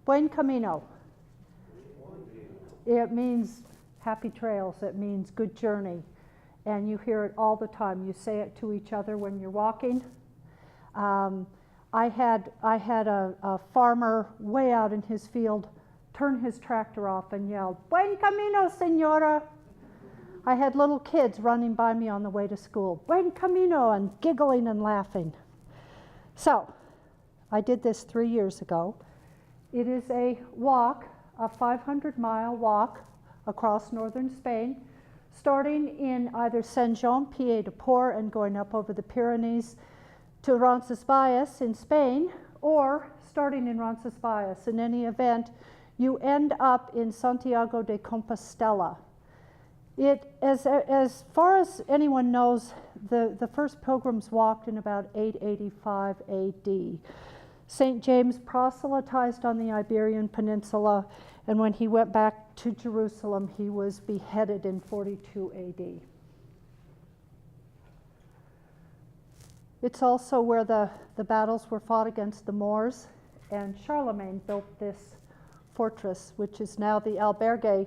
Buen camino. It means happy trails. It means good journey. And you hear it all the time. You say it to each other when you're walking. I had a farmer way out in his field turn his tractor off and yelled, "Buen camino, señora." I had little kids running by me on the way to school, "Buen camino," and giggling and laughing. So, I did this 3 years ago. It is a walk, a 500-mile walk across northern Spain, starting in either Saint-Jean-Pied-de-Port and going up over the Pyrenees to Roncesvalles in Spain, or starting in Roncesvalles. In any event, you end up in Santiago de Compostela. As far as anyone knows, the first pilgrims walked in about 885 AD. St. James proselytized on the Iberian Peninsula, and when he went back to Jerusalem, he was beheaded in 42 AD. It's also where the battles were fought against the Moors, and Charlemagne built this fortress, which is now the albergue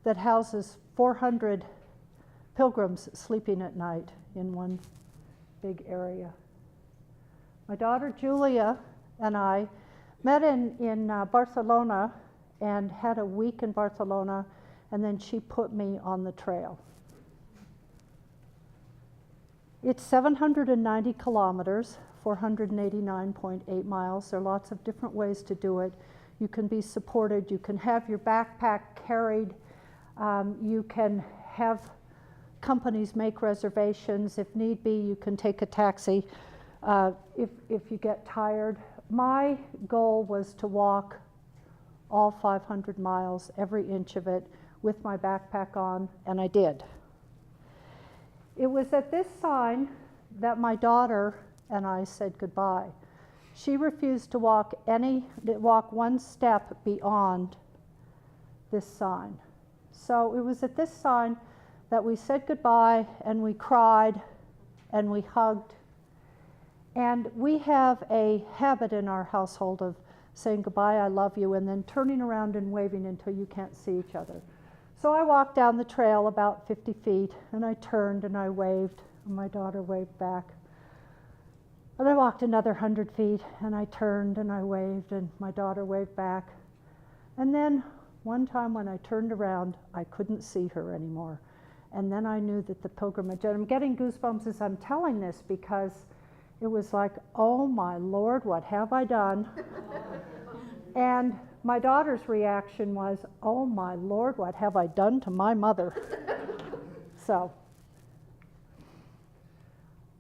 that houses 400 pilgrims sleeping at night in one big area. My daughter Julia and I met in Barcelona and had a week in Barcelona, and then she put me on the trail. It's 790 kilometers, 489.8 miles. There are lots of different ways to do it. You can be supported. You can have your backpack carried. You can have companies make reservations. If need be, you can take a taxi if you get tired. My goal was to walk all 500 miles, every inch of it, with my backpack on, and I did. It was at this sign that my daughter and I said goodbye. She refused to walk one step beyond this sign. So it was at this sign that we said goodbye, and we cried, and we hugged. And we have a habit in our household of saying goodbye, I love you, and then turning around and waving until you can't see each other. So I walked down the trail about 50 feet, and I turned and I waved, and my daughter waved back. And I walked another 100 feet, and I turned and I waved, and my daughter waved back. And then one time when I turned around, I couldn't see her anymore. And then I knew that the pilgrimage, and I'm getting goosebumps as I'm telling this because it was like, oh my Lord, what have I done? And my daughter's reaction was, oh my Lord, what have I done to my mother? So,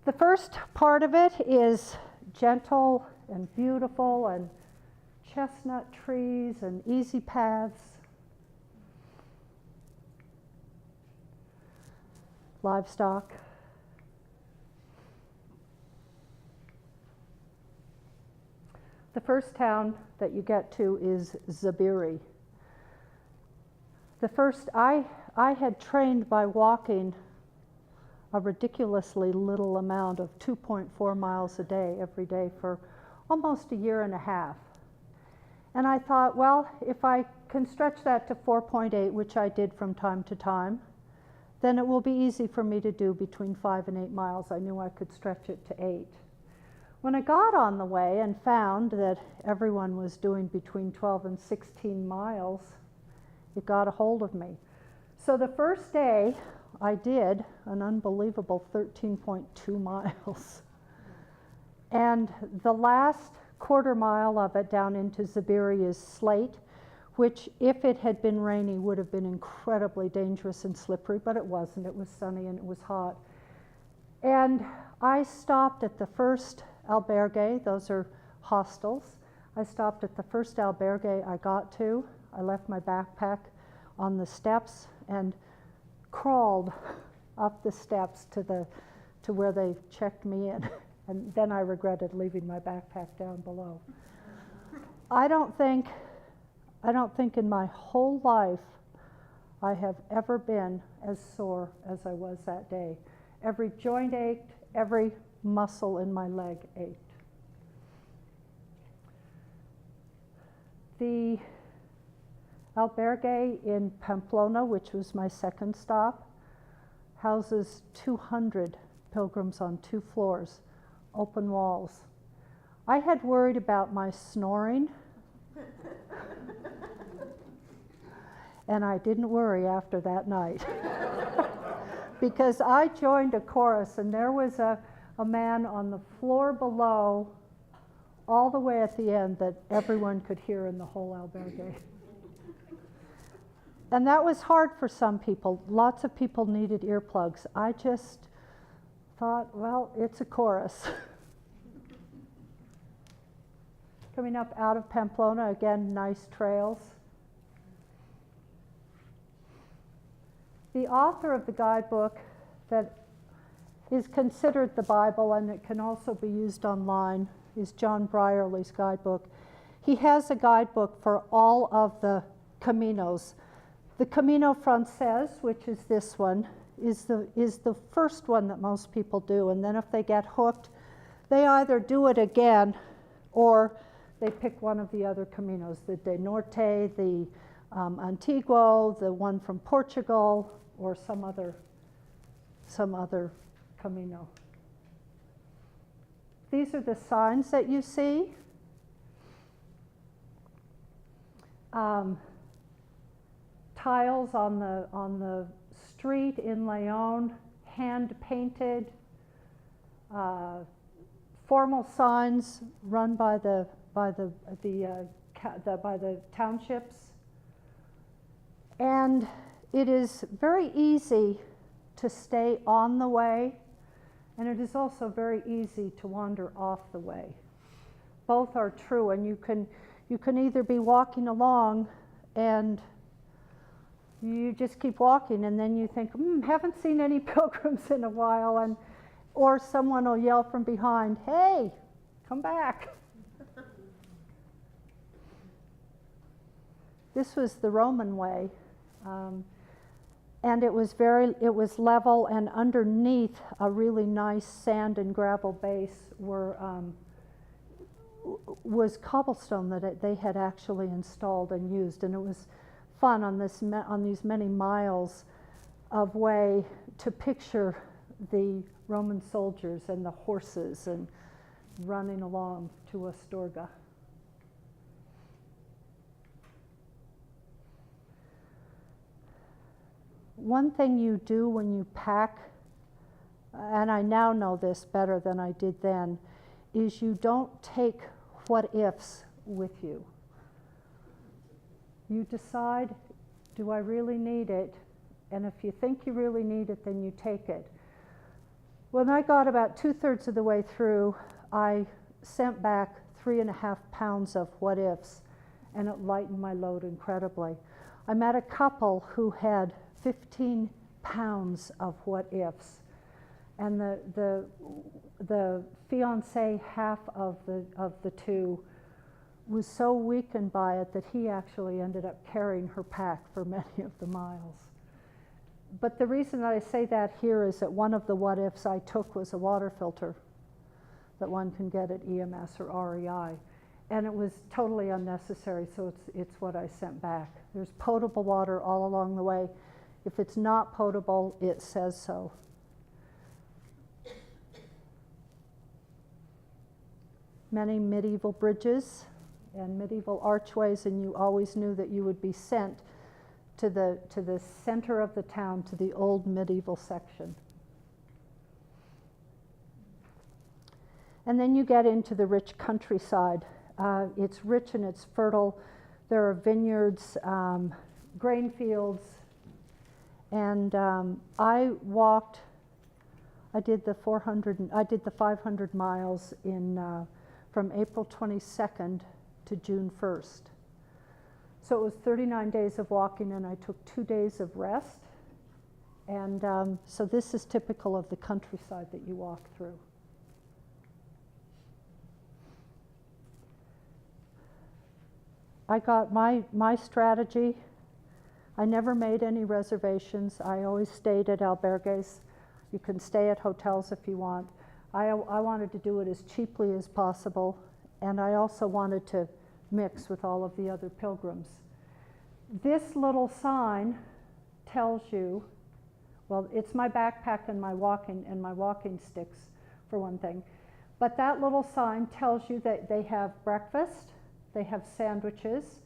the first part of it is gentle and beautiful and chestnut trees and easy paths. Livestock. The first town that you get to is Zabiri. I had trained by walking a ridiculously little amount of 2.4 miles a day every day for almost a year and a half. And I thought, well, if I can stretch that to 4.8, which I did from time to time, then it will be easy for me to do between 5 and 8 miles. I knew I could stretch it to 8. When I got on the way and found that everyone was doing between 12 and 16 miles, it got a hold of me. So the first day, I did an unbelievable 13.2 miles. And the last quarter mile of it down into Zabiri is slate, which, if it had been rainy, would have been incredibly dangerous and slippery, but it wasn't. It was sunny and it was hot. And I stopped at the first albergue. Those are hostels. I stopped at the first albergue I got to. I left my backpack on the steps and crawled up the steps to where they checked me in. And then I regretted leaving my backpack down below. I don't think in my whole life I have ever been as sore as I was that day. Every joint ached, every muscle in my leg ached. The albergue in Pamplona, which was my second stop, houses 200 pilgrims on 2 floors, open walls. I had worried about my snoring, and I didn't worry after that night. Because I joined a chorus, and there was a man on the floor below, all the way at the end, that everyone could hear in the whole albergue. And that was hard for some people. Lots of people needed earplugs. I just thought, well, it's a chorus. Coming up out of Pamplona, again, nice trails. The author of the guidebook that is considered the Bible, and it can also be used online, is John Brierley's guidebook. He has a guidebook for all of the Caminos. The Camino Frances, which is this one, is the first one that most people do, and then if they get hooked, they either do it again or they pick one of the other Caminos, the De Norte, the Antiguo, the one from Portugal, or some other Camino. These are the signs that you see. Tiles on the street in León, hand painted. Formal signs run by the townships, and it is very easy to stay on the way, and it is also very easy to wander off the way. Both are true, and you can either be walking along and you just keep walking, and then you think, haven't seen any pilgrims in a while, or someone will yell from behind, hey, come back. This was the Roman way, and it was level, and underneath a really nice sand and gravel base was cobblestone that they had actually installed and used, and it was fun on these many miles of way to picture the Roman soldiers and the horses and running along to Astorga. One thing you do when you pack, and I now know this better than I did then, is you don't take what ifs with you. You decide, do I really need it? And if you think you really need it, then you take it. When I got about 2/3 of the way through, I sent back 3.5 pounds of what ifs, and it lightened my load incredibly. I met a couple who had 15 pounds of what ifs, and the fiancé, half of the two, was so weakened by it that he actually ended up carrying her pack for many of the miles. But the reason that I say that here is that one of the what ifs I took was a water filter that one can get at EMS or REI, and it was totally unnecessary, so it's what I sent back. There's potable water all along the way. If it's not potable, it says so. Many medieval bridges and medieval archways, and you always knew that you would be sent to the center of the town, to the old medieval section. And then you get into the rich countryside. It's rich and it's fertile. There are vineyards, grain fields, and I did the 500 miles from April 22nd to June 1st. So it was 39 days of walking, and I took 2 days of rest. And so this is typical of the countryside that you walk through. I got my strategy. I never made any reservations. I always stayed at albergues. You can stay at hotels if you want. I wanted to do it as cheaply as possible, and I also wanted to mix with all of the other pilgrims. This little sign tells you, well, it's my backpack and my walking sticks for one thing, but that little sign tells you that they have breakfast, they have sandwiches.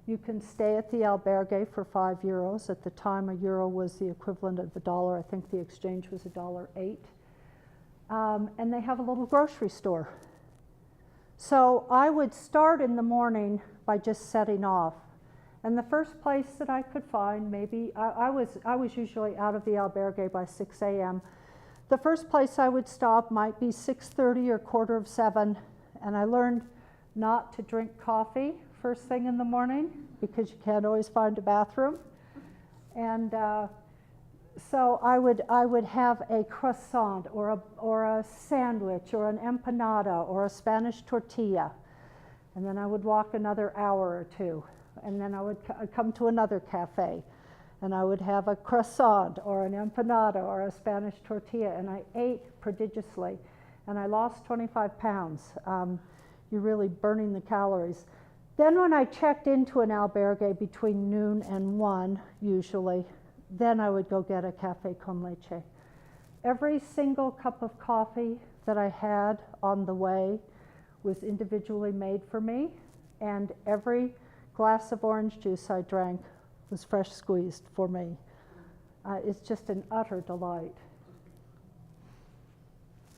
You can stay at the albergue for €5. At the time, €1 was the equivalent of $1. I think the exchange was $1.08. And they have a little grocery store. So I would start in the morning by just setting off. And the first place that I could find, maybe, I was usually out of the albergue by 6 a.m. The first place I would stop might be 6:30 or 6:45, and I learned not to drink coffee first thing in the morning because you can't always find a bathroom. And so I would have a croissant or a sandwich or an empanada or a Spanish tortilla, and then I would walk another hour or two, and then I would come to another cafe, and I would have a croissant or an empanada or a Spanish tortilla, and I ate prodigiously, and I lost 25 pounds. You're really burning the calories. Then when I checked into an albergue between noon and 1, usually, then I would go get a café con leche. Every single cup of coffee that I had on the way was individually made for me, and every glass of orange juice I drank was fresh squeezed for me. It's just an utter delight.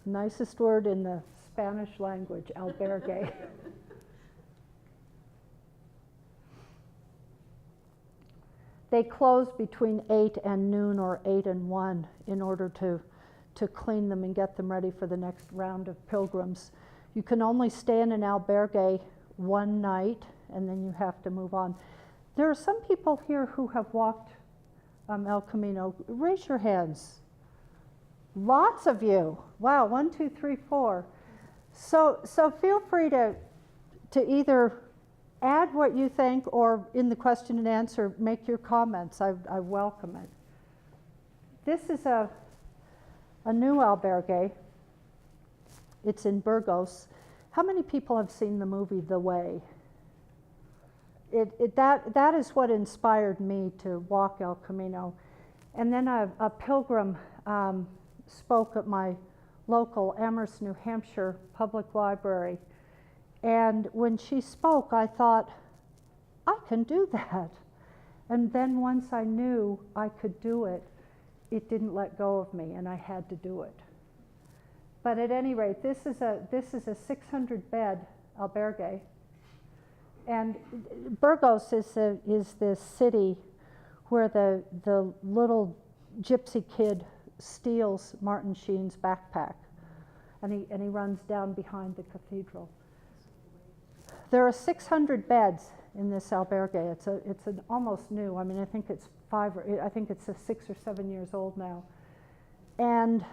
Nicest word in the Spanish language, albergue. They close between 8 and noon or 8 and 1 in order to clean them and get them ready for the next round of pilgrims. You can only stay in an albergue one night, and then you have to move on. There are some people here who have walked El Camino. Raise your hands. Lots of you. Wow, 1, 2, 3, 4. So feel free to either add what you think, or in the question and answer, make your comments. I welcome it. This is a new albergue. It's in Burgos. How many people have seen the movie The Way? That is what inspired me to walk El Camino. And then a pilgrim spoke at my local Amherst, New Hampshire public library. And when she spoke, I thought, I can do that. And then once I knew I could do it, it didn't let go of me, and I had to do it. But at any rate, this is a 600-bed albergue. And Burgos is the city where the little gypsy kid steals Martin Sheen's backpack, and he runs down behind the cathedral. There are 600 beds in this albergue. It's an almost new. I mean, I think it's 6 or 7 years old now. And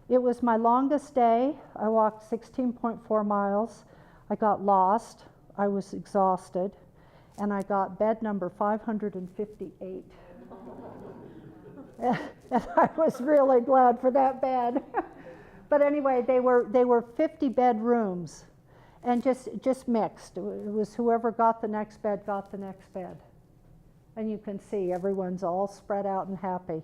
it was my longest day. I walked 16.4 miles. I got lost. I was exhausted, and I got bed number 558. And I was really glad for that bed. But anyway, they were 50 bedrooms. And just mixed. It was whoever got the next bed got the next bed. And you can see everyone's all spread out and happy.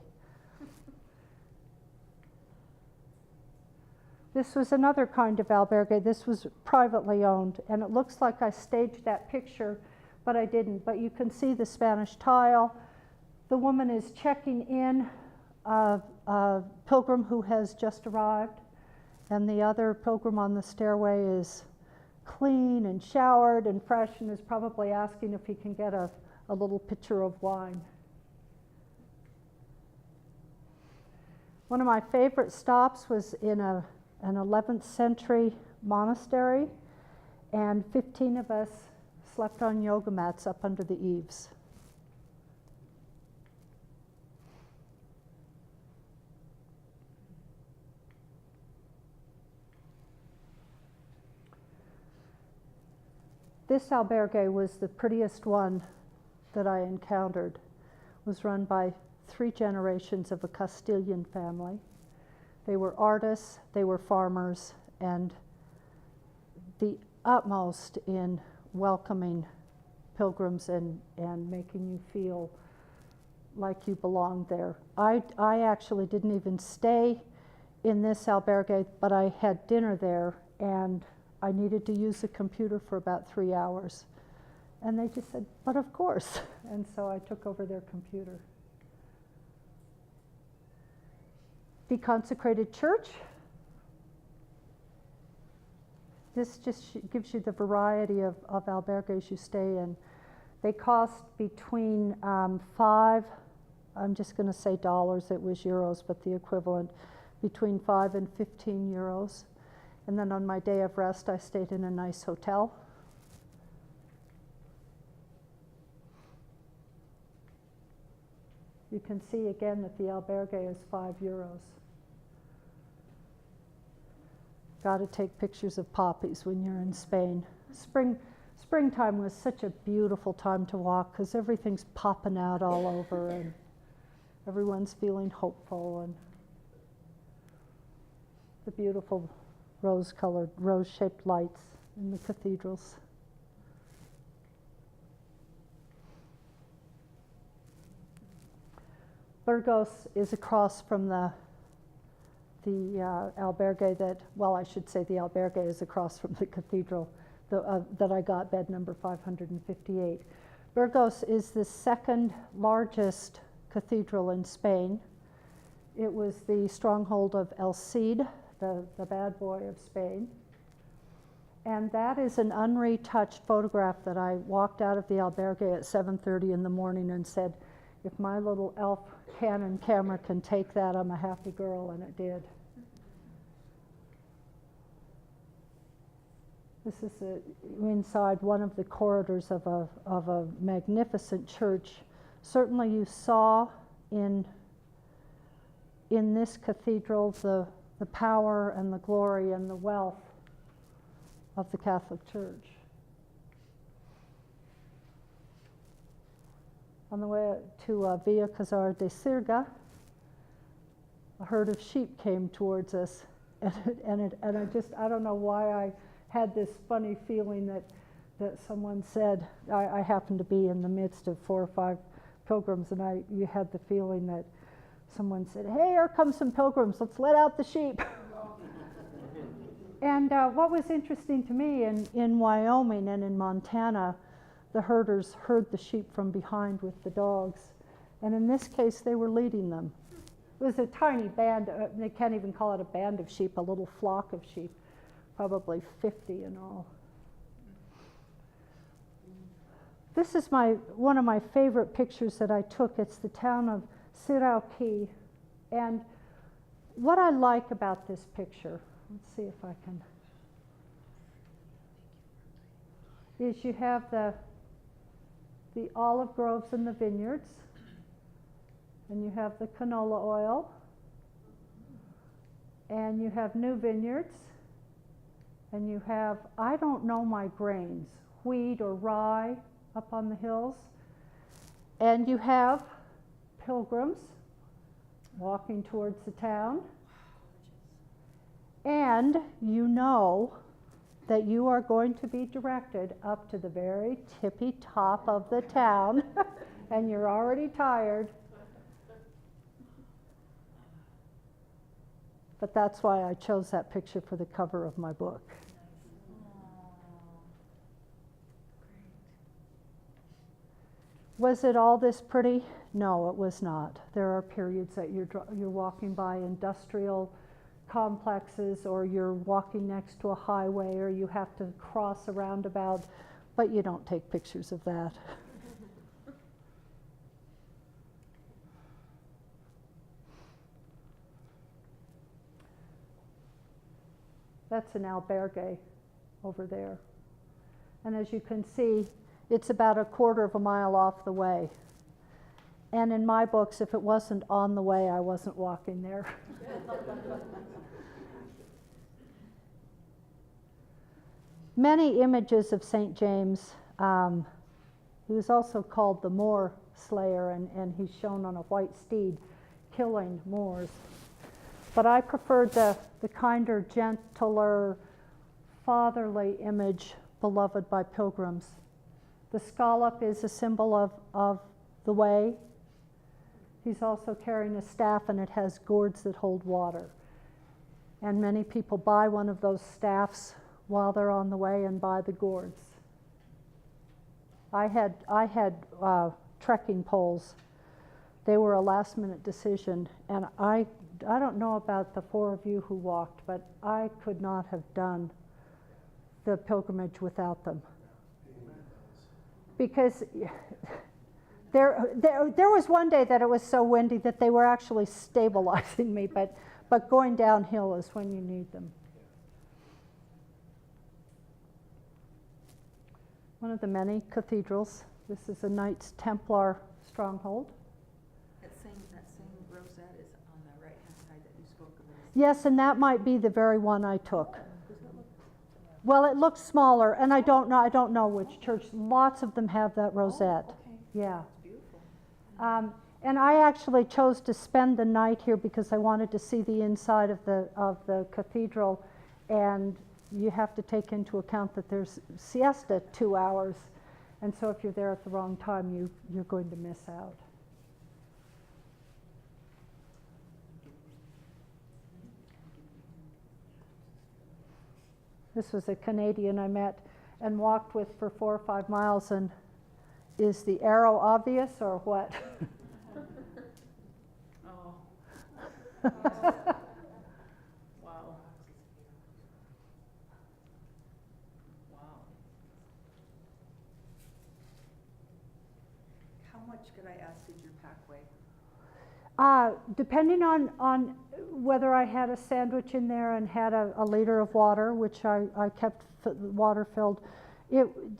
This was another kind of albergue. This was privately owned, and it looks like I staged that picture, but I didn't. But you can see the Spanish tile. The woman is checking in a pilgrim who has just arrived, and the other pilgrim on the stairway is clean and showered and fresh, and is probably asking if he can get a little pitcher of wine. One of my favorite stops was in an 11th century monastery, and 15 of us slept on yoga mats up under the eaves. This albergue was the prettiest one that I encountered. It was run by 3 generations of a Castilian family. They were artists, they were farmers, and the utmost in welcoming pilgrims and making you feel like you belong there. I actually didn't even stay in this albergue, but I had dinner there, and I needed to use the computer for about 3 hours. And they just said, but of course. And so I took over their computer. The consecrated church. This just gives you the variety of albergues you stay in. They cost between $5, I'm just going to say dollars, it was euros, but the equivalent, between 5 and 15 euros. And then on my day of rest, I stayed in a nice hotel. You can see again that the albergue is 5 euros. Got to take pictures of poppies when you're in Spain. Springtime was such a beautiful time to walk because everything's popping out all over and everyone's feeling hopeful, and the beautiful rose-colored, rose-shaped lights in the cathedrals. Burgos is across from the albergue that, well, I should say the albergue is across from the cathedral that I got, bed number 558. Burgos is the second largest cathedral in Spain. It was the stronghold of El Cid, the bad boy of Spain. And that is an unretouched photograph that I walked out of the albergue at 7:30 in the morning and said, if my little elf Canon camera can take that, I'm a happy girl, and it did. This is inside one of the corridors of a magnificent church. Certainly you saw in this cathedral the power and the glory and the wealth of the Catholic Church. On the way to Villa Casar de Sirga, a herd of sheep came towards us, and I don't know why I had this funny feeling that someone said, I happened to be in the midst of 4 or 5 pilgrims, and you had the feeling that someone said, hey, here come some pilgrims, let's let out the sheep. And what was interesting to me in Wyoming and in Montana, the herders herd the sheep from behind with the dogs. And in this case, they were leading them. It was a tiny band, they can't even call it a band of sheep, a little flock of sheep, probably 50 in all. This is one of my favorite pictures that I took. It's the town of Sirauqui. And what I like about this picture, let's see if I can, is you have the olive groves and the vineyards, and you have the canola oil, and you have new vineyards, and you have, I don't know my grains, wheat or rye up on the hills, and you have pilgrims walking towards the town, and you know that you are going to be directed up to the very tippy top of the town, and you're already tired. But that's why I chose that picture for the cover of my book. Was it all this pretty? No, it was not. There are periods that you're walking by industrial complexes, or you're walking next to a highway, or you have to cross a roundabout, but you don't take pictures of that. That's an albergue over there. And as you can see, it's about a quarter of a mile off the way. And in my books, if it wasn't on the way, I wasn't walking there. Many images of St. James. He was also called the Moor Slayer, and he's shown on a white steed killing Moors. But I preferred the kinder, gentler, fatherly image beloved by pilgrims. The scallop is a symbol of the way. He's also carrying a staff, and it has gourds that hold water. And many people buy one of those staffs while they're on the way and buy the gourds. I had trekking poles. They were a last-minute decision, and I don't know about the 4 of you who walked, but I could not have done the pilgrimage without them. Because there was one day that it was so windy that they were actually stabilizing me, but going downhill is when you need them. One of the many cathedrals. This is a Knights Templar stronghold. That same rosette is on the right-hand side that you spoke of. Yes, and that might be the very one I took. Well, it looks smaller, and I don't know which church. Lots of them have that rosette. Oh, okay. Yeah. It's beautiful. And I actually chose to spend the night here because I wanted to see the inside of the cathedral, and you have to take into account that there's siesta 2 hours, and so if you're there at the wrong time, you're going to miss out. This was a Canadian I met and walked with for 4 or 5 miles, and is the arrow obvious or what? Oh. Wow. Wow. How much, could I ask, did your pack weigh? Depending on whether I had a sandwich in there and had a liter of water, which I kept water filled,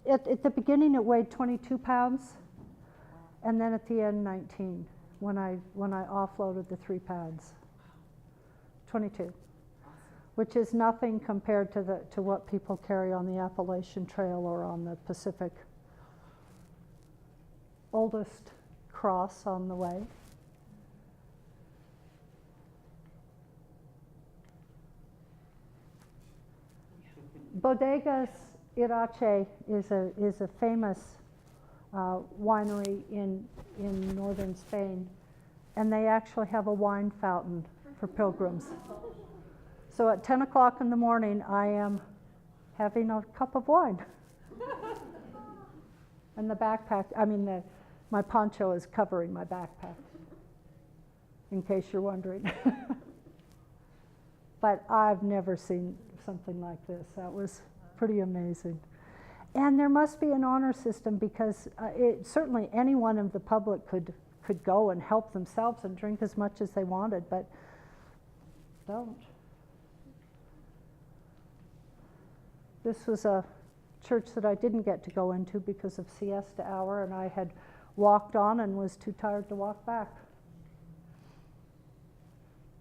at the beginning it weighed 22 pounds, and then at the end 19 when I offloaded the 3 pounds. 22, which is nothing compared to what people carry on the Appalachian Trail or on the Pacific. Oldest cross on the way. Bodegas Irache is a famous winery in northern Spain, and they actually have a wine fountain for pilgrims. So at 10 o'clock in the morning, I am having a cup of wine. And the backpack, my poncho is covering my backpack, in case you're wondering. But I've never seen something like this. That was pretty amazing. And there must be an honor system, because certainly anyone in the public could go and help themselves and drink as much as they wanted, but don't. This was a church that I didn't get to go into because of siesta hour, and I had walked on and was too tired to walk back.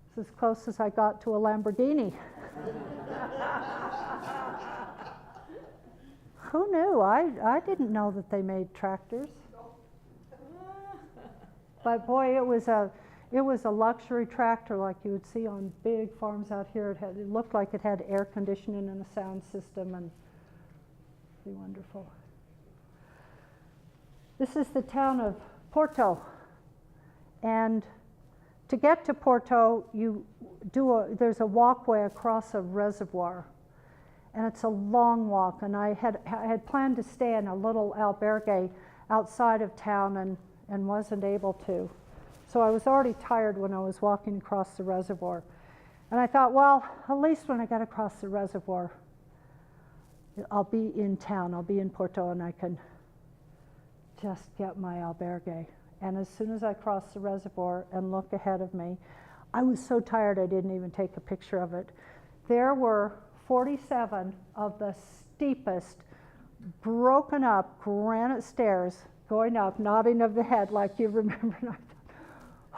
It's as close as I got to a Lamborghini. Who knew? I didn't know that they made tractors. But boy, it was a luxury tractor like you would see on big farms out here. It looked like it had air conditioning and a sound system, and pretty wonderful. This is the town of Porto, and to get to Porto, there's a walkway across a reservoir, and it's a long walk. And I had planned to stay in a little albergue outside of town and wasn't able to. So I was already tired when I was walking across the reservoir. And I thought, well, at least when I get across the reservoir, I'll be in town, I'll be in Porto, and I can just get my albergue. And as soon as I crossed the reservoir and looked ahead of me, I was so tired I didn't even take a picture of it. There were 47 of the steepest, broken up granite stairs going up, nodding of the head like you remember. And I thought,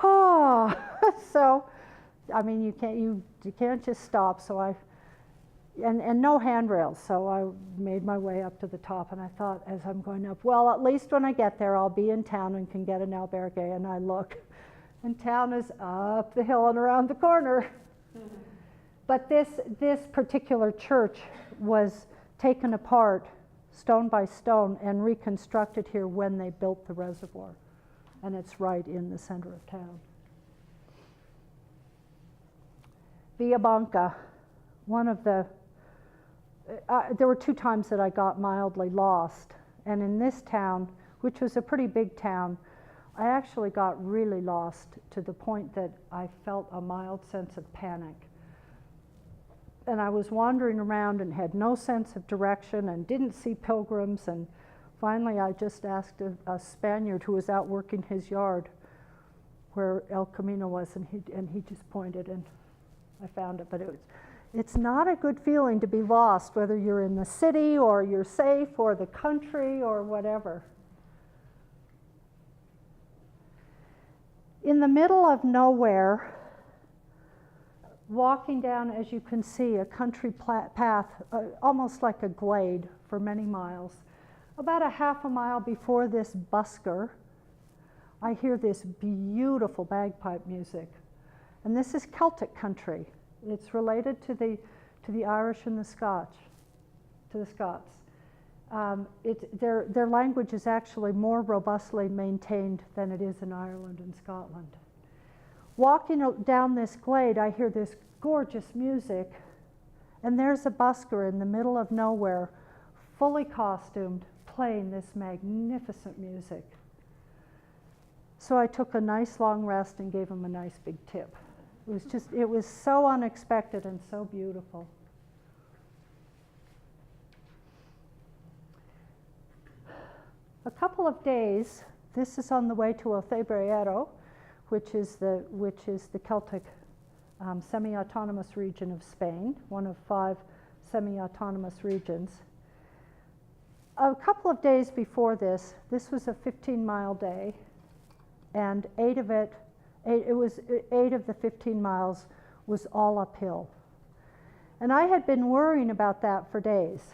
oh, so, you can't just stop. So and no handrails, so I made my way up to the top, and I thought as I'm going up, well, at least when I get there, I'll be in town and can get an albergue. And I look, and town is up the hill and around the corner. But this particular church was taken apart stone by stone, and reconstructed here when they built the reservoir. And it's right in the center of town. Villa Banca, one of the, there were 2 times that I got mildly lost. And in this town, which was a pretty big town, I actually got really lost to the point that I felt a mild sense of panic. And I was wandering around and had no sense of direction and didn't see pilgrims. And finally, I just asked a Spaniard who was out working his yard where El Camino was, and he just pointed, and I found it. But it's not a good feeling to be lost, whether you're in the city or you're safe or the country or whatever. In the middle of nowhere, walking down, as you can see, a country path, almost like a glade for many miles. About a half a mile before this busker, I hear this beautiful bagpipe music. And this is Celtic country. It's related to the Irish and the Scotch, to the Scots. Their language is actually more robustly maintained than it is in Ireland and Scotland. Walking down this glade, I hear this gorgeous music, and there's a busker in the middle of nowhere, fully costumed, playing this magnificent music. So I took a nice long rest and gave him a nice big tip. It was so unexpected and so beautiful. A couple of days, this is on the way to Ocebriero, which is the Celtic semi-autonomous region of Spain, one of 5 semi-autonomous regions. A couple of days before this was a 15-mile day, and 8 of the 15 miles was all uphill. And I had been worrying about that for days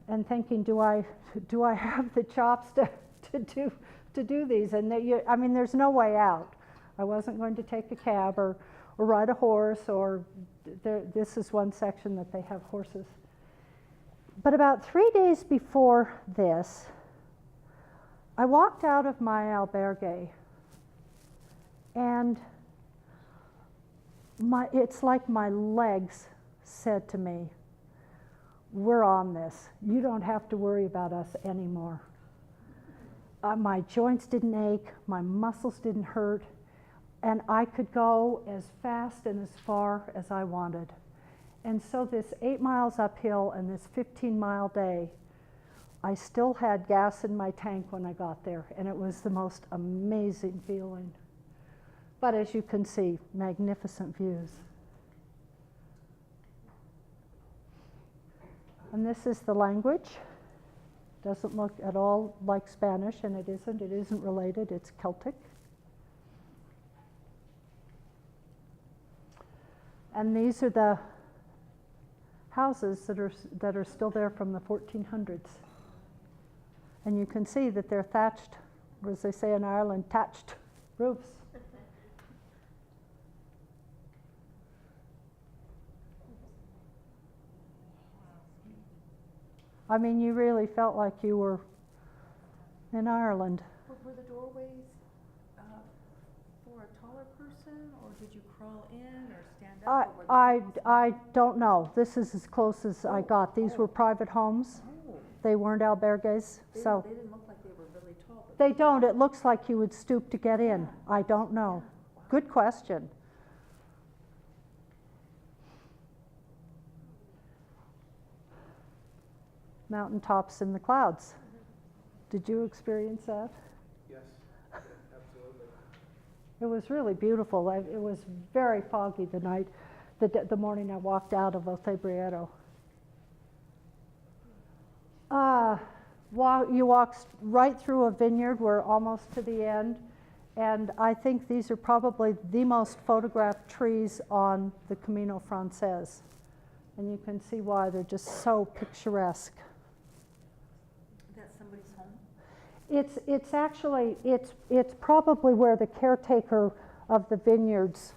and thinking, do I have the chops to do these? And I mean, there's no way out. I wasn't going to take a cab or ride a horse, or this is one section that they have horses. But about 3 days before this, I walked out of my albergue, and it's like my legs said to me, we're on this. You don't have to worry about us anymore. My joints didn't ache, my muscles didn't hurt, and I could go as fast and as far as I wanted. And so this 8 miles uphill and this 15-mile day, I still had gas in my tank when I got there, and it was the most amazing feeling. But as you can see, magnificent views. And this is the language. Doesn't look at all like Spanish, and it isn't related, it's Celtic. And these are the houses that are still there from the 1400s. And you can see that they're thatched, or as they say in Ireland, thatched roofs. I mean, you really felt like you were in Ireland. Were the doorways for a taller person, or did you crawl in or stand up? I don't know. This is as close as I got. These were private homes. Oh. They weren't albergues. They So didn't look like they were really tall. But they don't. It looks like you would stoop to get in. I don't know. Wow. Good question. Mountaintops in the clouds. Did you experience that? Yes, absolutely. It was really beautiful. It was very foggy the morning I walked out of Ocebriero. You walk right through a vineyard. We're almost to the end. And I think these are probably the most photographed trees on the Camino Frances. And you can see why they're just so picturesque. that's somebody's home? It's actually, it's probably where the caretaker of the vineyards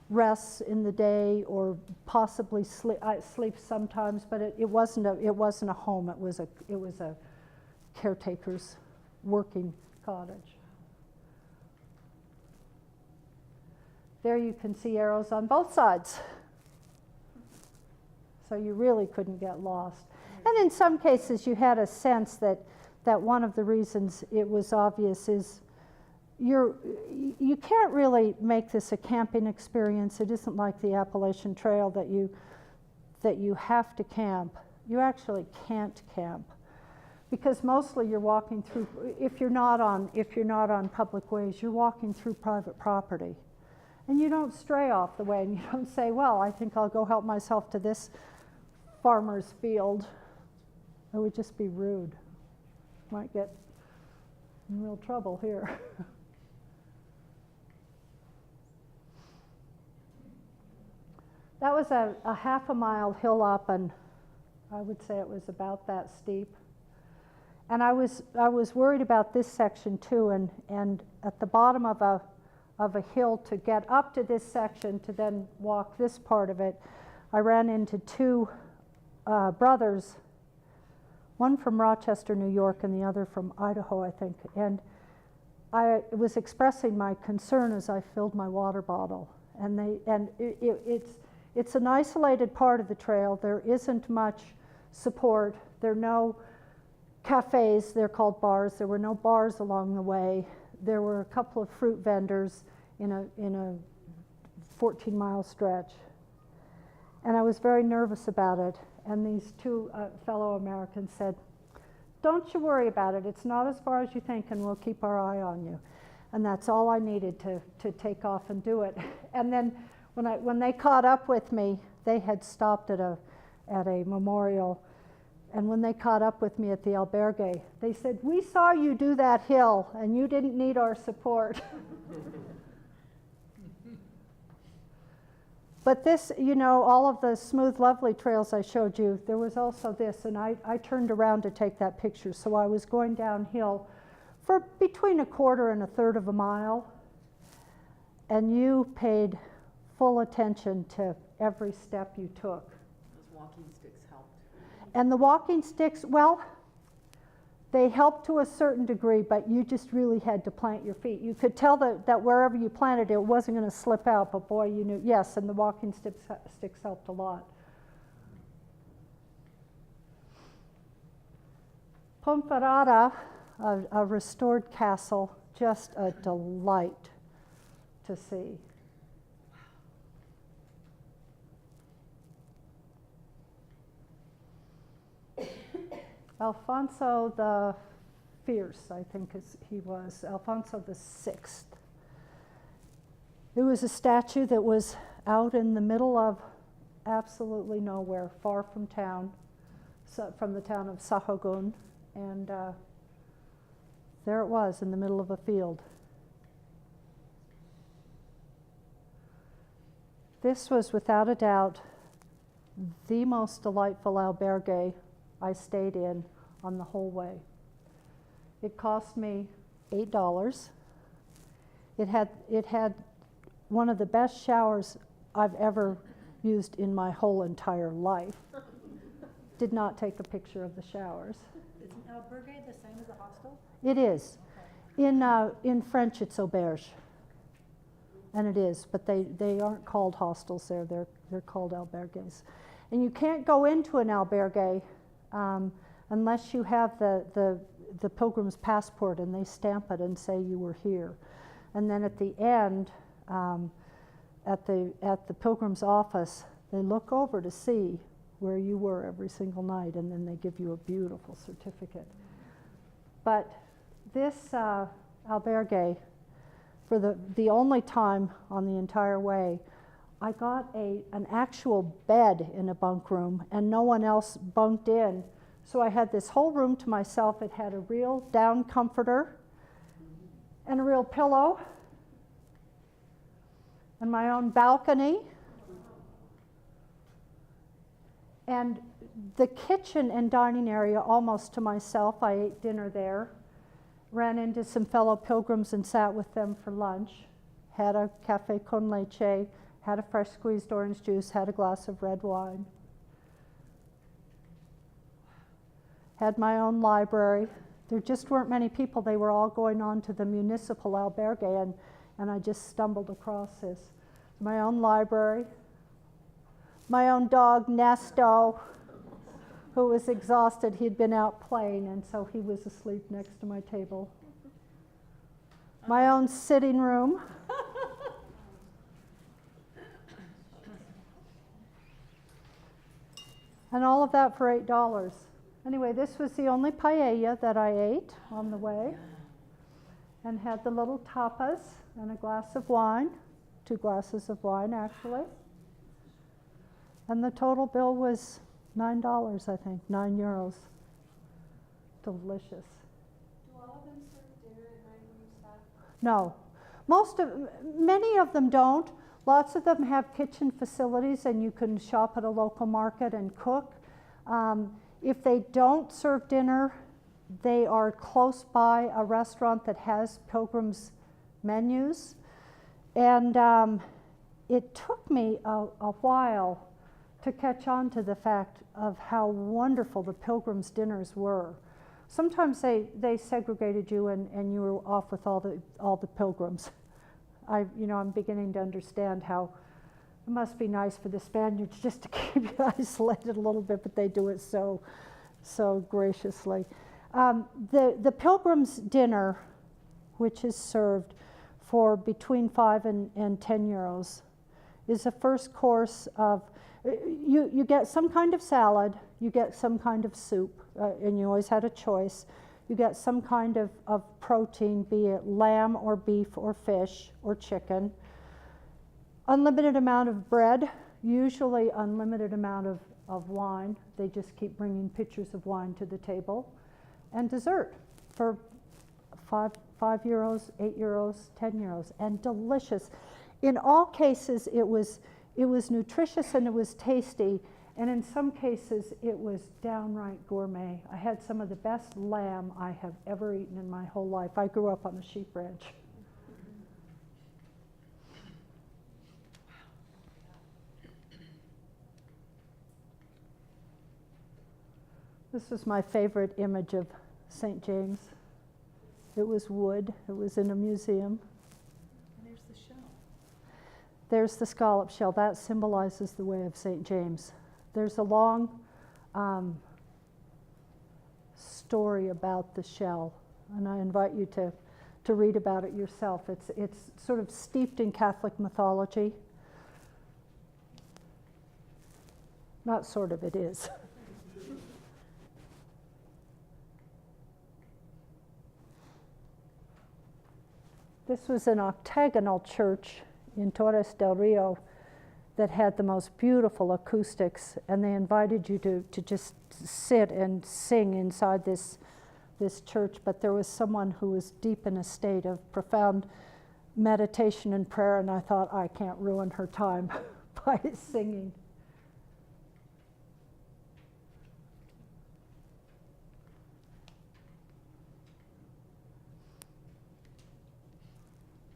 rests in the day or possibly sleeps sometimes, but it wasn't a home. It was a caretaker's working cottage. There you can see arrows on both sides. So you really couldn't get lost. And in some cases you had a sense that one of the reasons it was obvious is you can't really make this a camping experience. It isn't like the Appalachian Trail that you have to camp. You actually can't camp because mostly you're walking through, if you're not on public ways, you're walking through private property. And you don't stray off the way and you don't say, well, I think I'll go help myself to this farmer's field. It would just be rude. Might get in real trouble here. That was a half a mile hill up, and I would say it was about that steep. And I was worried about this section too, and at the bottom of a hill to get up to this section to then walk this part of it, I ran into two brothers, one from Rochester, New York, and the other from Idaho, I think. And I was expressing my concern as I filled my water bottle. And it's an isolated part of the trail. There isn't much support. There are no cafes, they're called bars. There were no bars along the way. There were a couple of fruit vendors in a 14-mile stretch. And I was very nervous about it. And these two fellow Americans said, don't you worry about it. It's not as far as you think, and we'll keep our eye on you. And that's all I needed to take off and do it. And then when they caught up with me, they had stopped at a memorial. And when they caught up with me at the albergue, they said, we saw you do that hill, and you didn't need our support. But this, all of the smooth, lovely trails I showed you, there was also this, and I turned around to take that picture. So I was going downhill for between a quarter and a third of a mile, and you paid full attention to every step you took. Those walking sticks helped. And the walking sticks, well, they helped to a certain degree, but you just really had to plant your feet. You could tell that wherever you planted it wasn't going to slip out, but boy, you knew, yes, and the walking sticks helped a lot. Ponferrada, a restored castle, just a delight to see. Alfonso the Fierce, I think he was, Alfonso the Sixth. It was a statue that was out in the middle of absolutely nowhere, far from town, from the town of Sahagun, and there it was in the middle of a field. This was without a doubt the most delightful albergue I stayed in on the whole way. It cost me $8. It had one of the best showers I've ever used in my whole entire life. Did not take a picture of the showers. Is an albergue the same as a hostel? It is. Okay. In French, it's auberge, and it is. But they aren't called hostels there. They're called albergues. And you can't go into an albergue unless you have the pilgrim's passport and they stamp it and say you were here. And then at the end, at the pilgrim's office, they look over to see where you were every single night, and then they give you a beautiful certificate. But this albergue, for the only time on the entire way, I got an actual bed in a bunk room, and no one else bunked in. So I had this whole room to myself. It had a real down comforter and a real pillow and my own balcony. And the kitchen and dining area almost to myself. I ate dinner there, ran into some fellow pilgrims and sat with them for lunch, had a café con leche had a fresh squeezed orange juice, had a glass of red wine, had my own library. There just weren't many people. They were all going on to the municipal albergue, and I just stumbled across this. My own library, my own dog, Nesto, who was exhausted. He'd been out playing, and so he was asleep next to my table. My own sitting room. And all of that for $8. Anyway, this was the only paella that I ate on the way, and had the little tapas and a glass of wine, 2 glasses of wine actually. And the total bill was $9, I think, €9. Delicious. Do all of them serve dinner at night when you stop? No, many of them don't. Lots of them have kitchen facilities, and you can shop at a local market and cook. If they don't serve dinner, they are close by a restaurant that has Pilgrim's menus. And it took me a while to catch on to the fact of how wonderful the Pilgrim's dinners were. Sometimes they segregated you, and you were off with all the pilgrims. I'm beginning to understand how it must be nice for the Spaniards just to keep you isolated a little bit, but they do it so graciously. The Pilgrim's dinner, which is served for between €5 and €10, is a first course of, you get some kind of salad, you get some kind of soup, and you always had a choice. You get some kind of protein, be it lamb or beef or fish or chicken. Unlimited amount of bread, usually unlimited amount of wine. They just keep bringing pitchers of wine to the table. And dessert for €5, €8, €10, and delicious. In all cases, it was nutritious and it was tasty. And in some cases, it was downright gourmet. I had some of the best lamb I have ever eaten in my whole life. I grew up on a sheep ranch. This was my favorite image of St. James. It was wood. It was in a museum. And there's the shell. There's the scallop shell. That symbolizes the way of St. James. There's a long story about the shell, and I invite you to read about it yourself. It's sort of steeped in Catholic mythology. Not sort of, it is. This was an octagonal church in Torres del Rio that had the most beautiful acoustics, and they invited you to just sit and sing inside this church, but there was someone who was deep in a state of profound meditation and prayer, and I thought, I can't ruin her time by singing.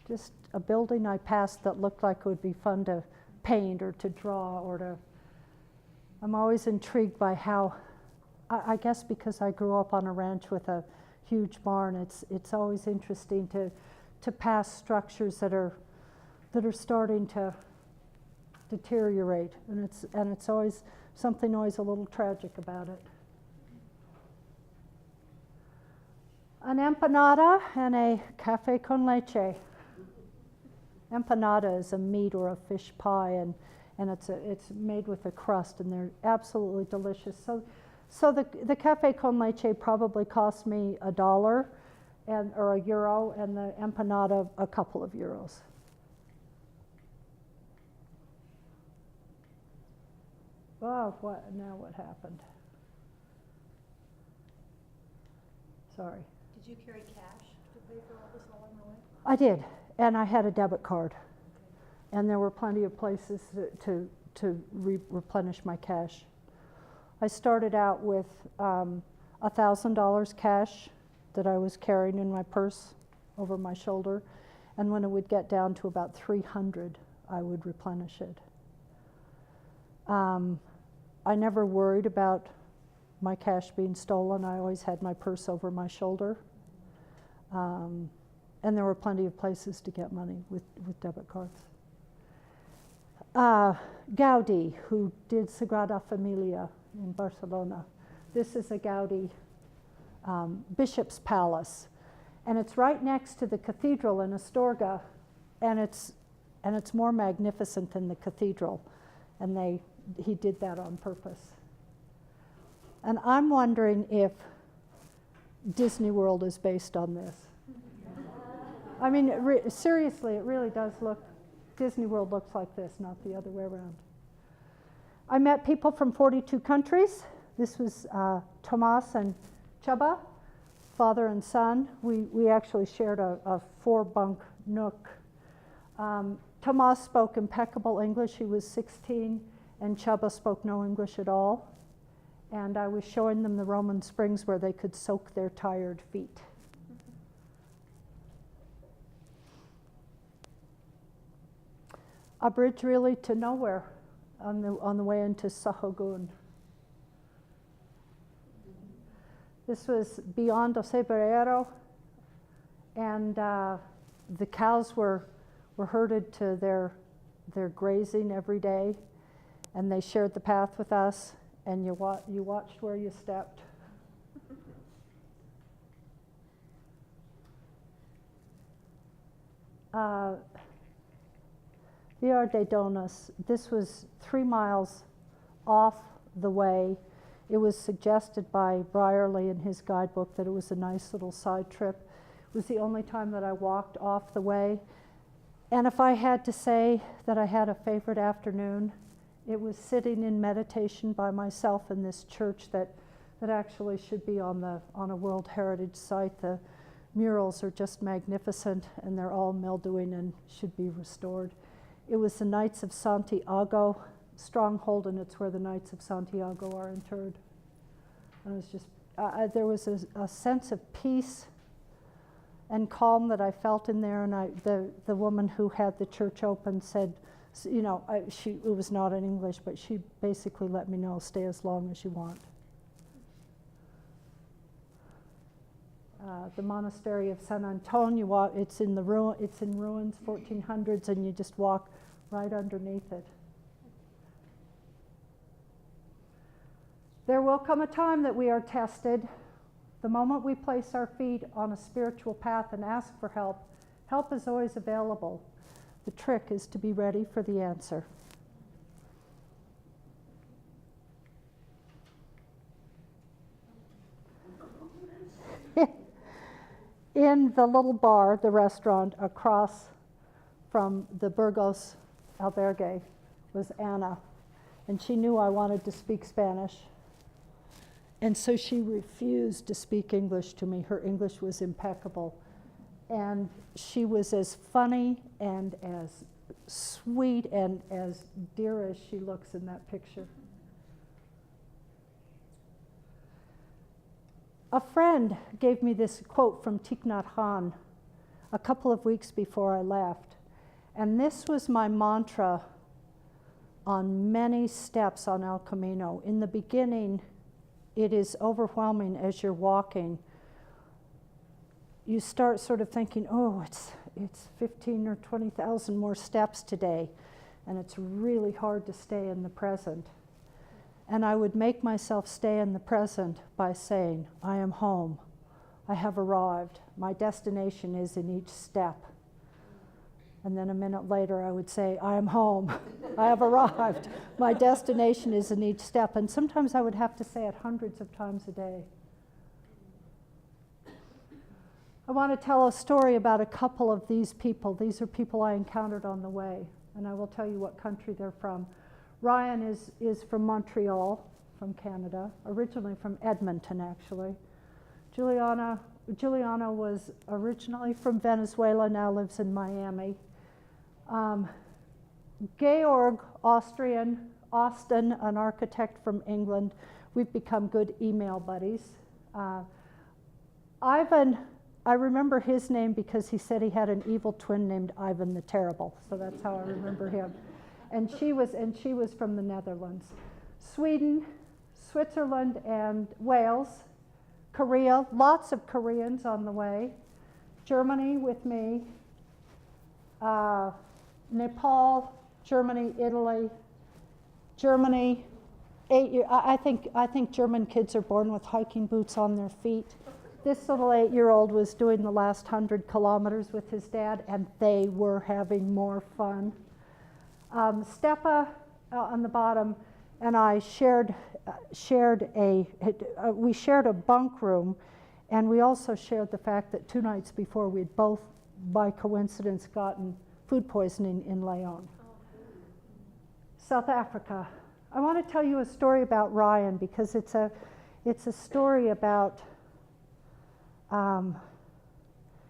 Just a building I passed that looked like it would be fun to paint or to draw or to... I'm always intrigued by how, I guess because I grew up on a ranch with a huge barn, it's always interesting to pass structures that are starting to deteriorate, and it's always something always a little tragic about it. An empanada and a café con leche. Empanada is a meat or a fish pie, and it's made with a crust, and they're absolutely delicious. So the café con leche probably cost me $1 or €1, and the empanada a couple of euros. Oh, what happened? Sorry. Did you carry cash to pay for all this along the way? I did, and I had a debit card, and there were plenty of places to replenish my cash. I started out with $1,000 cash that I was carrying in my purse over my shoulder, and when it would get down to about 300, I would replenish it. I never worried about my cash being stolen. I always had my purse over my shoulder. And there were plenty of places to get money with debit cards. Gaudi, who did Sagrada Familia in Barcelona. This is a Gaudi bishop's palace. And it's right next to the cathedral in Astorga. And it's more magnificent than the cathedral. And he did that on purpose. And I'm wondering if Disney World is based on this. I mean, seriously, it really does look, Disney World looks like this, not the other way around. I met people from 42 countries. This was Tomas and Chaba, father and son. We actually shared a 4-bunk nook. Tomas spoke impeccable English. He was 16, and Chaba spoke no English at all. And I was showing them the Roman springs where they could soak their tired feet. A bridge really to nowhere on the way into Sahagun. This was beyond Oseberero, and the cows were herded to their grazing every day, and they shared the path with us, and you watched where you stepped. Villar de Donas, this was 3 miles off the way. It was suggested by Brierley in his guidebook that it was a nice little side trip. It was the only time that I walked off the way. And if I had to say that I had a favorite afternoon, it was sitting in meditation by myself in this church that actually should be on a World Heritage Site. The murals are just magnificent, and they're all mildewing and should be restored. It was the Knights of Santiago stronghold, and it's where the Knights of Santiago are interred. And it was just, there was a sense of peace and calm that I felt in there. And the woman who had the church open said, you know, it was not in English, but she basically let me know, stay as long as you want. The monastery of San Antonio, it's in ruins, 1400s, and you just walk right underneath it. There will come a time that we are tested. The moment we place our feet on a spiritual path and ask for help, help is always available. The trick is to be ready for the answer. In the little bar, the restaurant across from the Burgos albergue was Anna, and she knew I wanted to speak Spanish, and so she refused to speak English to me. Her English was impeccable, and she was as funny and as sweet and as dear as she looks in that picture. A friend gave me this quote from Thich Nhat Hanh a couple of weeks before I left. And this was my mantra on many steps on El Camino. In the beginning, it is overwhelming as you're walking. You start sort of thinking, oh, it's 15 or 20,000 more steps today. And it's really hard to stay in the present. And I would make myself stay in the present by saying, I am home. I have arrived. My destination is in each step. And then a minute later I would say, I am home. I have arrived. My destination is in each step. And sometimes I would have to say it hundreds of times a day. I want to tell a story about a couple of these people. These are people I encountered on the way. And I will tell you what country they're from. Ryan is from Montreal, from Canada, originally from Edmonton, actually. Juliana was originally from Venezuela, now lives in Miami. Georg, Austrian, Austin, an architect from England. We've become good email buddies. Ivan I remember his name because he said he had an evil twin named Ivan the Terrible. So that's how I remember him. And she was from the Netherlands. Sweden, Switzerland, and Wales. Korea, lots of Koreans on the way. Germany with me. Nepal, Germany, Italy. Germany, 8 year. I think German kids are born with hiking boots on their feet. This little 8-year-old was doing the last 100 kilometers with his dad, and they were having more fun. Stepa on the bottom and I we shared a bunk room, and we also shared the fact that 2 nights before we'd both, by coincidence, gotten food poisoning in Leon. South Africa. I want to tell you a story about Ryan because it's a story about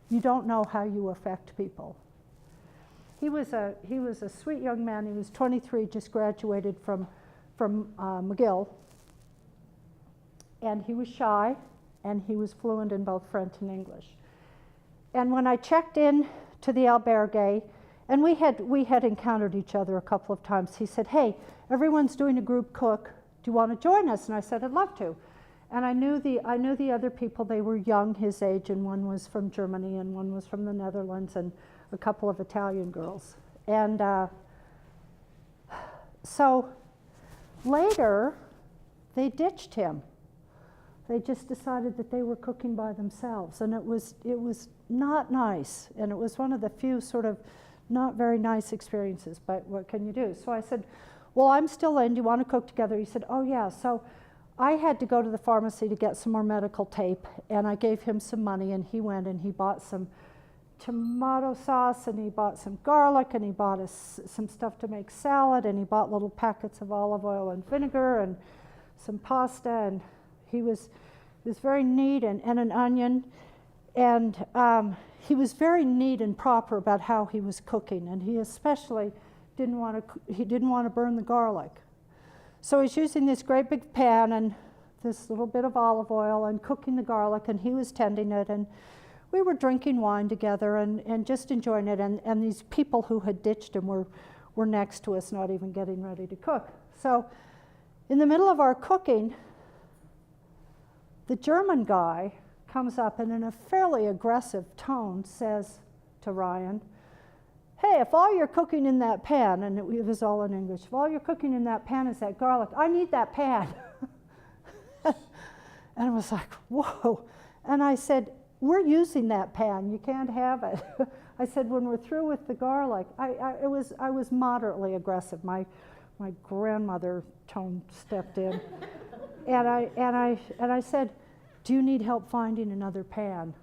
you don't know how you affect people. He was a sweet young man. He was 23, just graduated from McGill, and he was shy, and he was fluent in both French and English. And when I checked in to the albergue, and we had encountered each other a couple of times, he said, "Hey, everyone's doing a group cook. Do you want to join us?" And I said, "I'd love to." And I knew the other people. They were young, his age, and one was from Germany, and one was from the Netherlands, and a couple of Italian girls. And so later, they ditched him. They just decided that they were cooking by themselves, and it was not nice, and it was one of the few sort of not very nice experiences, but what can you do? So I said, "Well, I'm still in. Do you want to cook together?" He said, "Oh, yeah." So I had to go to the pharmacy to get some more medical tape, and I gave him some money, and he went and he bought some tomato sauce, and he bought some garlic, and he bought some stuff to make salad, and he bought little packets of olive oil and vinegar and some pasta, and he was very neat, and an onion, and he was very neat and proper about how he was cooking, and he especially didn't want to burn the garlic. So he's using this great big pan and this little bit of olive oil and cooking the garlic, and he was tending it, and we were drinking wine together and just enjoying it, and these people who had ditched him were next to us, not even getting ready to cook. So in the middle of our cooking, the German guy comes up and in a fairly aggressive tone says to Ryan, "Hey, if all you're cooking in that pan," and it was all in English, "if all you're cooking in that pan is that garlic, I need that pan." And I was like, whoa. And I said, "We're using that pan, you can't have it." I said, "When we're through with the garlic," I was moderately aggressive. My grandmother tone stepped in. And I said, "Do you need help finding another pan?"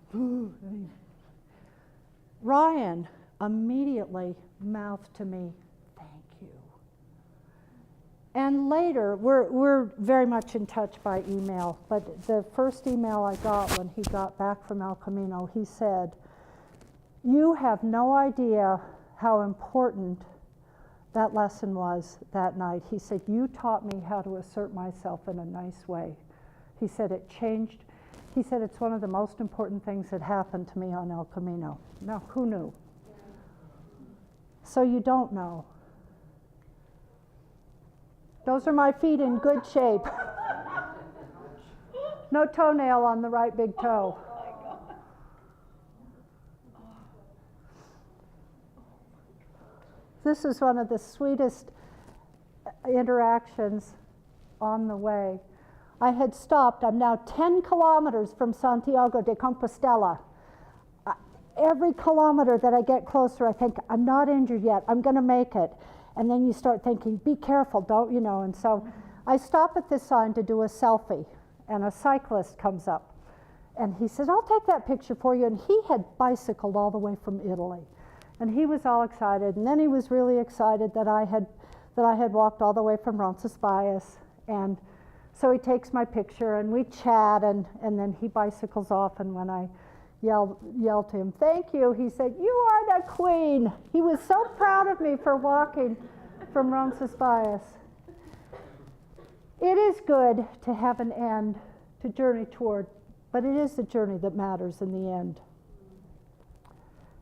Ryan immediately mouthed to me, "Thank you." And later, we're very much in touch by email, but the first email I got when he got back from El Camino, he said, "You have no idea how important that lesson was that night." He said, "You taught me how to assert myself in a nice way." He said, "It changed." He said, "It's one of the most important things that happened to me on El Camino." Now, who knew? So you don't know. Those are my feet in good shape. No toenail on the right big toe. This is one of the sweetest interactions on the way. I had stopped. I'm now 10 kilometers from Santiago de Compostela. Every kilometer that I get closer, I think, I'm not injured yet. I'm going to make it. And then you start thinking, be careful, don't you know? And so I stop at this sign to do a selfie, and a cyclist comes up. And he says, "I'll take that picture for you." And he had bicycled all the way from Italy. And he was all excited. And then he was really excited that I had walked all the way from Roncesvalles. And so he takes my picture, and we chat, and then he bicycles off. And when I yelled to him, "Thank you," he said, "You are the queen." He was so proud of me for walking from Roncesvalles. It is good to have an end to journey toward, but it is the journey that matters in the end.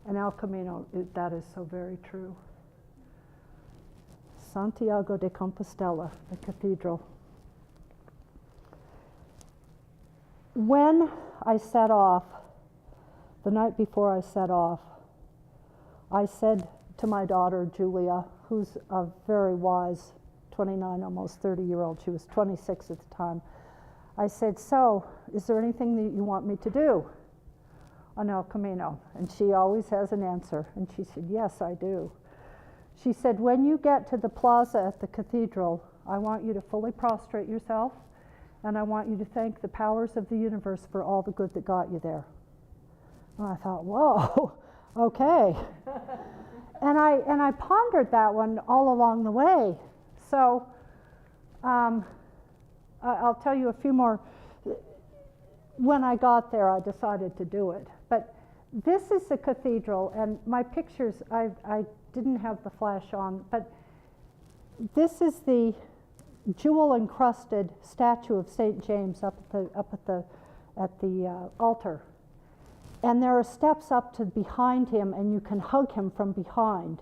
And El Camino, that is so very true. Santiago de Compostela, the cathedral. When I set off, the night before I set off, I said to my daughter, Julia, who's a very wise 29, almost 30-year-old, she was 26 at the time, I said, so, is there anything that you want me to do on El Camino? And she always has an answer. And she said, yes, I do. She said, when you get to the plaza at the cathedral, I want you to fully prostrate yourself, and I want you to thank the powers of the universe for all the good that got you there. And I thought, whoa, okay. And I pondered that one all along the way. So I'll tell you a few more. When I got there, I decided to do it. But this is the cathedral, and my pictures, I didn't have the flash on, but this is the jewel-encrusted statue of St. James up at the altar. And there are steps up to behind him, and you can hug him from behind.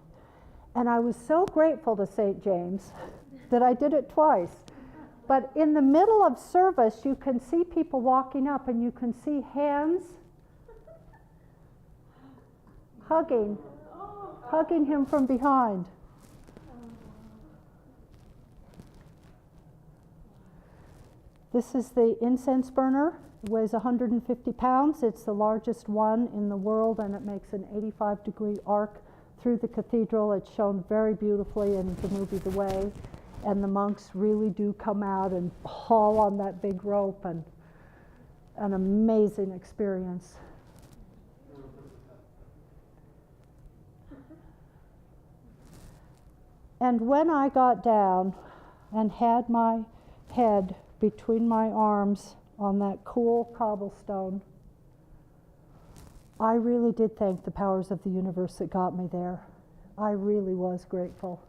And I was so grateful to St. James that I did it twice. But in the middle of service, you can see people walking up, and you can see hands hugging him from behind. This is the incense burner. It weighs 150 pounds. It's the largest one in the world, and it makes an 85-degree arc through the cathedral. It's shown very beautifully in the movie The Way, and the monks really do come out and haul on that big rope, and an amazing experience. And when I got down and had my head between my arms on that cool cobblestone, I really did thank the powers of the universe that got me there. I really was grateful.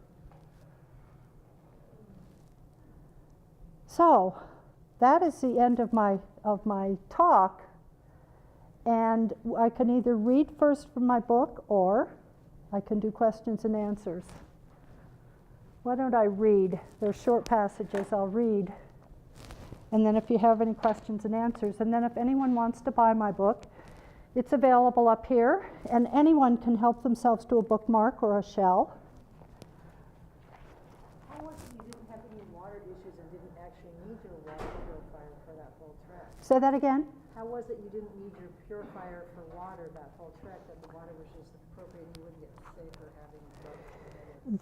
So that is the end of my talk, and I can either read first from my book or I can do questions and answers. Why don't I read? They're short passages. I'll read. And then if you have any questions and answers, and then if anyone wants to buy my book, it's available up here, and anyone can help themselves to a bookmark or a shell. How was it you didn't have any water issues and didn't actually need your water purifier for that whole trek? Say that again? How was it you didn't need your purifier for water that whole trek, that the water was just appropriate and you wouldn't get sick or having drugs?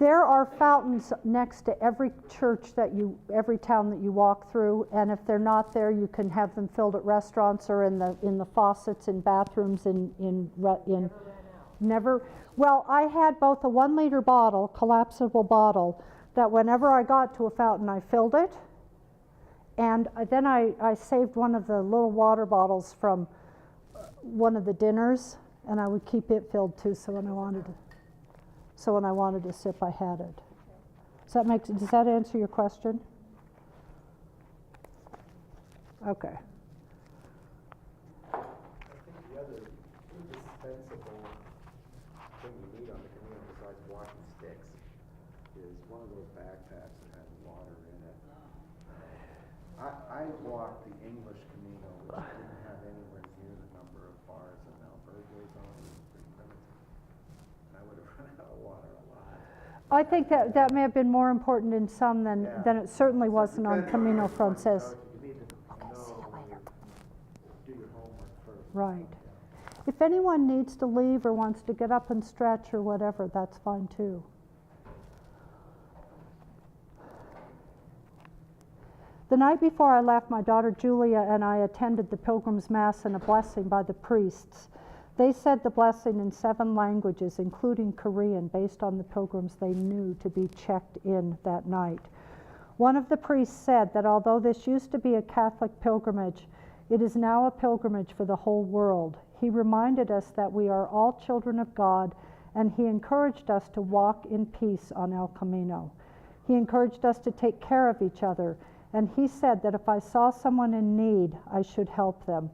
There are fountains next to every church every town that you walk through, and if they're not there, you can have them filled at restaurants or in the faucets in bathrooms Never. Well, I had both a 1-liter bottle, collapsible bottle, that whenever I got to a fountain, I filled it, and then I saved one of the little water bottles from one of the dinners, and I would keep it filled too, so when I wanted to sip, I had it. Does that answer your question? Okay. I think the other indispensable thing you need on the Camino besides walking sticks is one of those backpacks that has water in it. I walked the English Camino, which didn't have anywhere near the number of bars that Albergo's on. It was pretty limited. And I would have run out of water a lot. I think that may have been more important in some than it certainly wasn't on Camino Frances. You need to do your homework first. Right. If anyone needs to leave or wants to get up and stretch or whatever, that's fine too. The night before I left, my daughter Julia and I attended the Pilgrim's Mass and a blessing by the priests. They said the blessing in 7 languages, including Korean, based on the pilgrims they knew to be checked in that night. One of the priests said that although this used to be a Catholic pilgrimage, it is now a pilgrimage for the whole world. He reminded us that we are all children of God, and he encouraged us to walk in peace on El Camino. He encouraged us to take care of each other, and he said that if I saw someone in need, I should help them.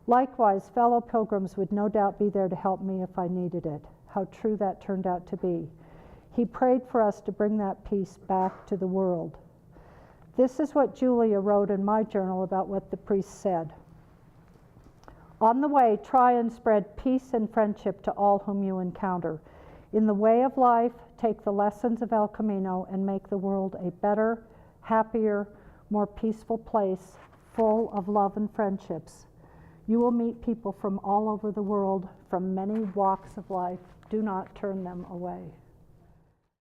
Likewise, fellow pilgrims would no doubt be there to help me if I needed it. how true that turned out to be. He prayed for us to bring that peace back to the world. This is what Julia wrote in my journal about what the priest said. On the way, try and spread peace and friendship to all whom you encounter. In the way of life, take the lessons of El Camino and make the world a better, happier, more peaceful place, full of love and friendships. You will meet people from all over the world, from many walks of life. Do not turn them away.